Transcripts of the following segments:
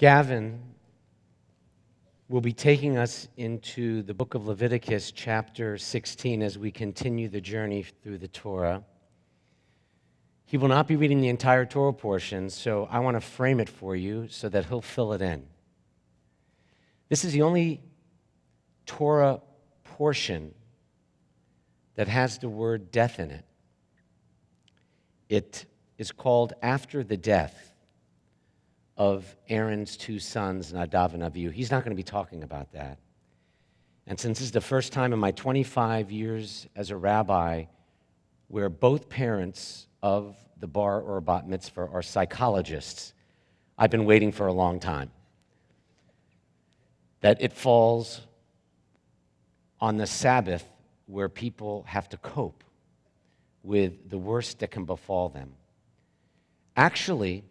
Gavin will be taking us into the book of Leviticus, chapter 16, as we continue the journey through the Torah. He will not be reading the entire Torah portion, so I want to frame it for you so that he'll fill it in. This is the only Torah portion that has the word death in it. It is called after the death of Aaron's two sons, Nadav and Abihu. He's not going to be talking about that. And since this is the first time in my 25 years as a rabbi where both parents of the bar or bat mitzvah are psychologists, I've been waiting for a long time. That it falls on the Sabbath where people have to cope with the worst that can befall them. Actually,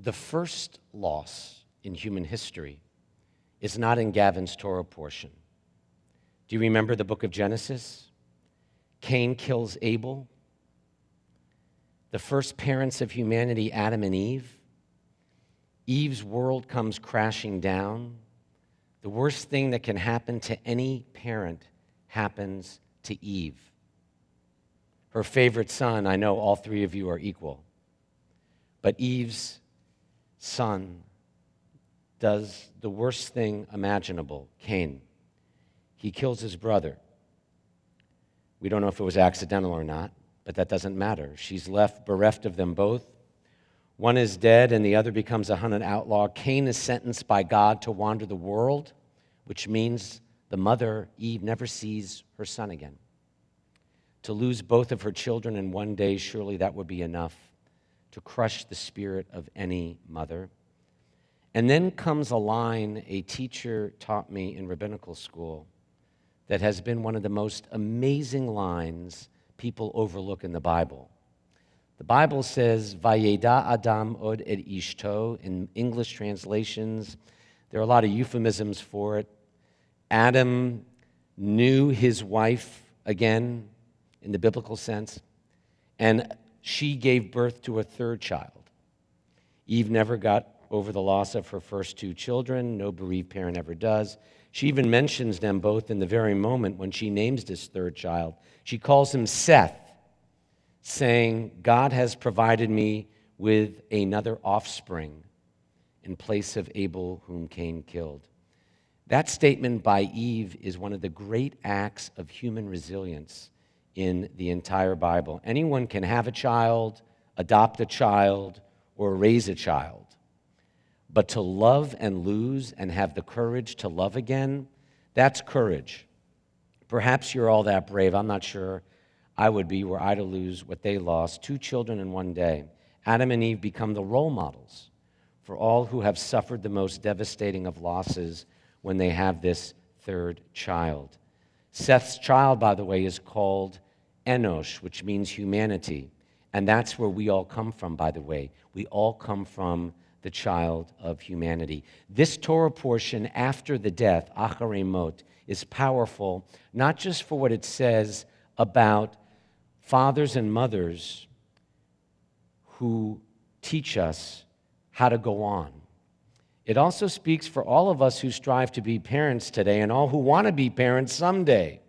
the first loss in human history is not in Gavin's Torah portion. Do you remember the book of Genesis? Cain kills Abel. The first parents of humanity, Adam and Eve. Eve's world comes crashing down. The worst thing that can happen to any parent happens to Eve. Her favorite son, I know all three of you are equal, but Eve's son does the worst thing imaginable, Cain. He kills his brother. We don't know if it was accidental or not, but that doesn't matter. She's left bereft of them both. One is dead and the other becomes a hunted outlaw. Cain is sentenced by God to wander the world, which means the mother, Eve, never sees her son again. To lose both of her children in one day, surely that would be enough to crush the spirit of any mother. And then comes a line a teacher taught me in rabbinical school that has been one of the most amazing lines people overlook in the Bible. The Bible says, Vayeda Adam od et ishto. In English translations, there are a lot of euphemisms for it. Adam knew his wife again, in the biblical sense, and she gave birth to a third child. Eve never got over the loss of her first two children. No bereaved parent ever does. She even mentions them both in the very moment when she names this third child. She calls him Seth, saying, God has provided me with another offspring in place of Abel, whom Cain killed. That statement by Eve is one of the great acts of human resilience in the entire Bible. Anyone can have a child, adopt a child, or raise a child. But to love and lose and have the courage to love again, that's courage. Perhaps you're all that brave. I'm not sure I would be were I to lose what they lost. 2 children in one day. Adam and Eve become the role models for all who have suffered the most devastating of losses when they have this third child. Seth's child, by the way, is called Enosh, which means humanity. And that's where we all come from, by the way. We all come from the child of humanity. This Torah portion after the death, Acharei Mot, is powerful, not just for what it says about fathers and mothers who teach us how to go on. It also speaks for all of us who strive to be parents today and all who want to be parents someday.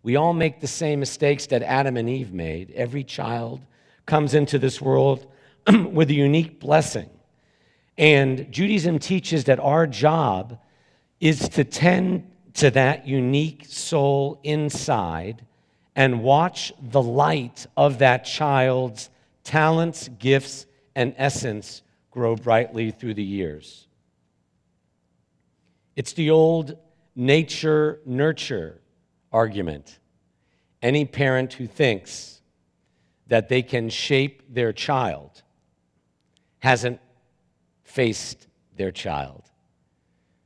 We all make the same mistakes that Adam and Eve made. Every child comes into this world with a unique blessing. And Judaism teaches that our job is to tend to that unique soul inside and watch the light of that child's talents, gifts, and essence grow brightly through the years. It's the old nature-nurture argument. Any parent who thinks that they can shape their child hasn't faced their child,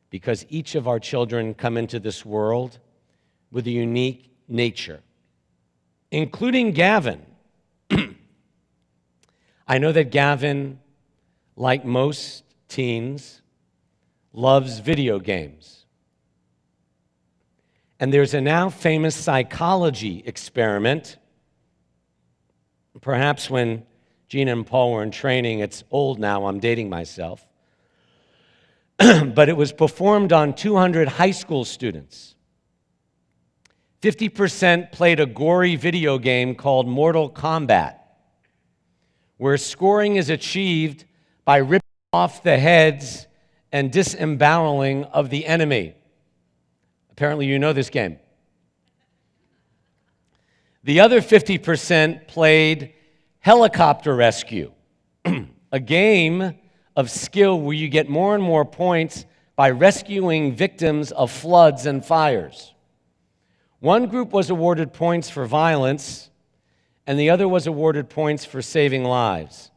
because each of our children come into this world with a unique nature, including Gavin. I know that Gavin, like most teens, loves video games. And there's a now famous psychology experiment. Perhaps when Gina and Paul were in training, it's old now, I'm dating myself. but it was performed on 200 high school students. 50% played a gory video game called Mortal Kombat, where scoring is achieved by ripping off the heads and disemboweling of the enemy. Apparently you know this game. The other 50% played helicopter rescue, a game of skill where you get more and more points by rescuing victims of floods and fires. One group was awarded points for violence, and the other was awarded points for saving lives.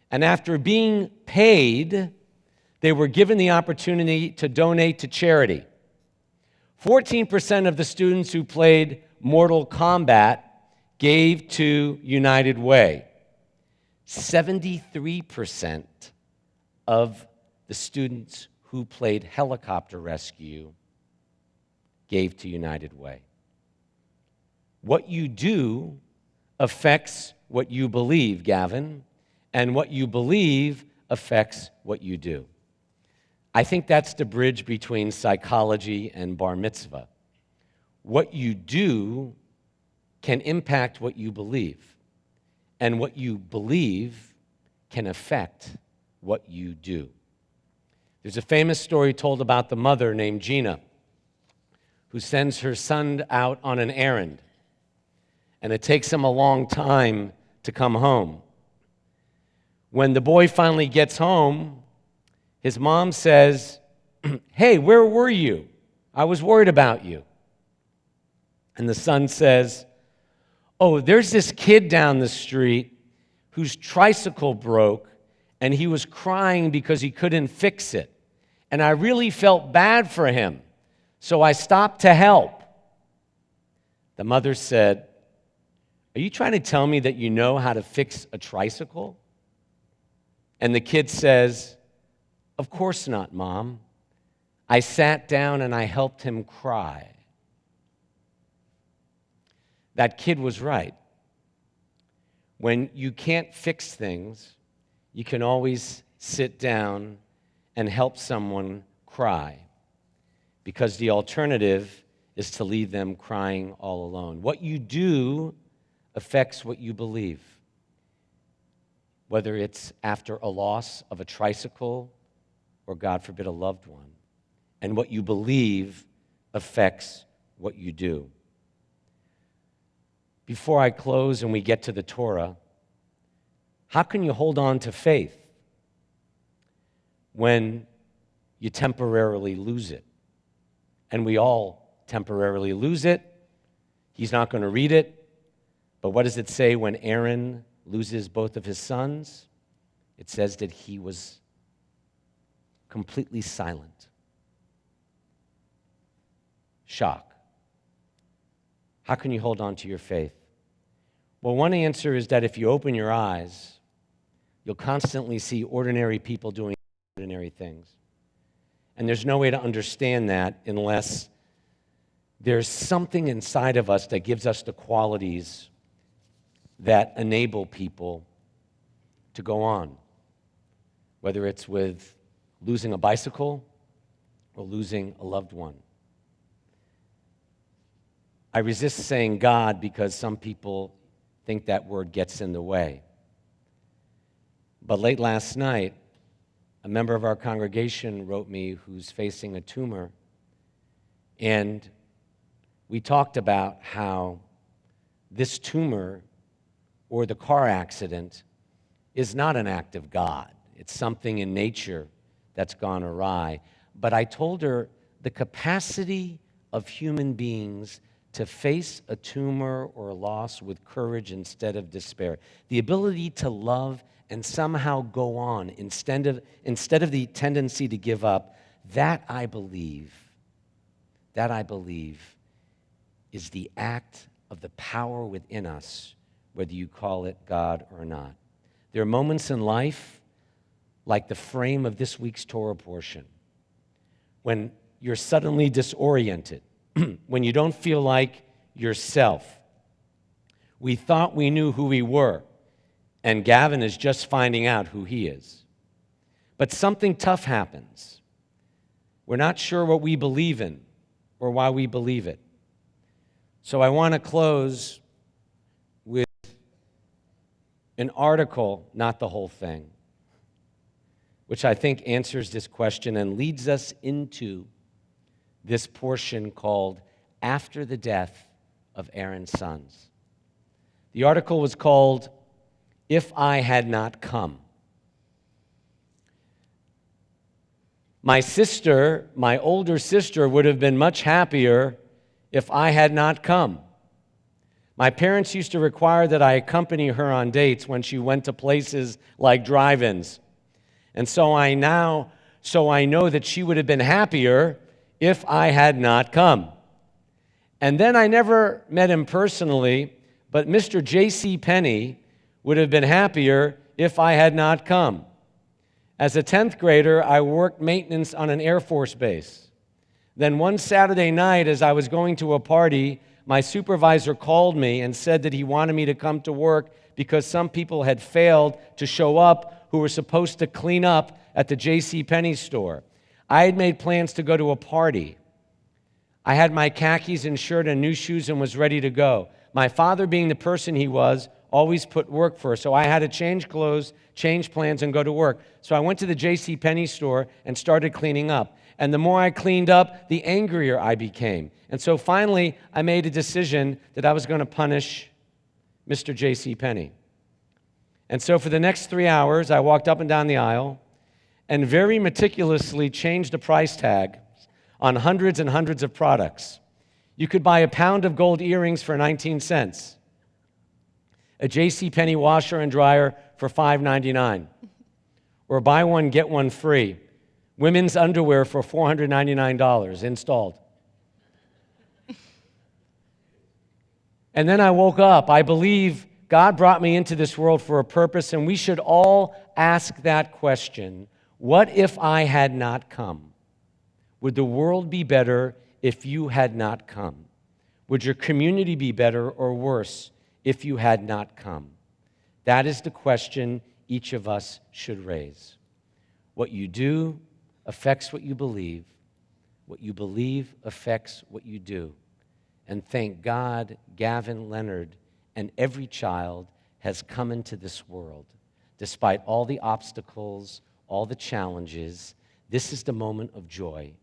And after being paid, they were given the opportunity to donate to charity. 14% of the students who played Mortal Kombat gave to United Way. 73% of the students who played helicopter rescue gave to United Way. What you do affects what you believe, Gavin, and what you believe affects what you do. I think that's the bridge between psychology and bar mitzvah. What you do can impact what you believe, and what you believe can affect what you do. There's a famous story told about the mother named Gina who sends her son out on an errand, and it takes him a long time to come home. When the boy finally gets home, his mom says, "Hey, where were you? I was worried about you." And the son says, "Oh, there's this kid down the street whose tricycle broke, and he was crying because he couldn't fix it. And I really felt bad for him, so I stopped to help." The mother said, "Are you trying to tell me that you know how to fix a tricycle?" And the kid says, "Of course not, Mom. I sat down and I helped him cry." That kid was right. When you can't fix things, you can always sit down and help someone cry, because the alternative is to leave them crying all alone. What you do affects what you believe, whether it's after a loss of a tricycle or, God forbid, a loved one. And what you believe affects what you do. Before I close and we get to the Torah, how can you hold on to faith when you temporarily lose it? And we all temporarily lose it. He's not going to read it, but what does it say when Aaron loses both of his sons? It says that he was completely silent. Shock. How can you hold on to your faith? Well, one answer is that if you open your eyes, you'll constantly see ordinary people doing ordinary things. And there's no way to understand that unless there's something inside of us that gives us the qualities that enable people to go on, whether it's with losing a bicycle or losing a loved one. I resist saying God because some people think that word gets in the way. But late last night, a member of our congregation wrote me who's facing a tumor, and we talked about how this tumor or the car accident is not an act of God. It's something in nature that's gone awry. But I told her the capacity of human beings to face a tumor or a loss with courage instead of despair, the ability to love and somehow go on instead of the tendency to give up, that I believe is the act of the power within us, whether you call it God or not. There are moments in life, like the frame of this week's Torah portion, when you're suddenly disoriented, when you don't feel like yourself. We thought we knew who we were, and Gavin is just finding out who he is. But something tough happens, we're not sure what we believe in or why we believe it. So I want to close with an article, not the whole thing, which I think answers this question and leads us into this portion called After the Death of Aaron's Sons. The article was called, If I Had Not Come. My older sister, would have been much happier if I had not come. My parents used to require that I accompany her on dates when she went to places like drive-ins. And so I know that she would have been happier if I had not come. And then I never met him personally, but Mr. J.C. Penney would have been happier if I had not come. As a 10th grader, I worked maintenance on an Air Force base. Then one Saturday night, as I was going to a party, my supervisor called me and said that he wanted me to come to work because some people had failed to show up who were supposed to clean up at the J.C. Penney store. I had made plans to go to a party. I had my khakis and shirt and new shoes and was ready to go. My father, being the person he was, always put work first, so I had to change clothes, change plans, and go to work. So I went to the J.C. Penney store and started cleaning up. And the more I cleaned up, the angrier I became. And so finally, I made a decision that I was going to punish Mr. J.C. Penney. And so for the next 3 hours, I walked up and down the aisle and very meticulously changed the price tag on hundreds and hundreds of products. You could buy a pound of gold earrings for 19 cents, a J.C. Penney washer and dryer for $5.99, or buy one, get one free, women's underwear for $499 installed. And then I woke up. I believe God brought me into this world for a purpose, and we should all ask that question: what if I had not come? Would the world be better if you had not come? Would your community be better or worse if you had not come? That is the question each of us should raise. What you do affects what you believe. What you believe affects what you do. And thank God, Gavin Leonard and every child has come into this world. Despite all the obstacles, all the challenges, this is the moment of joy.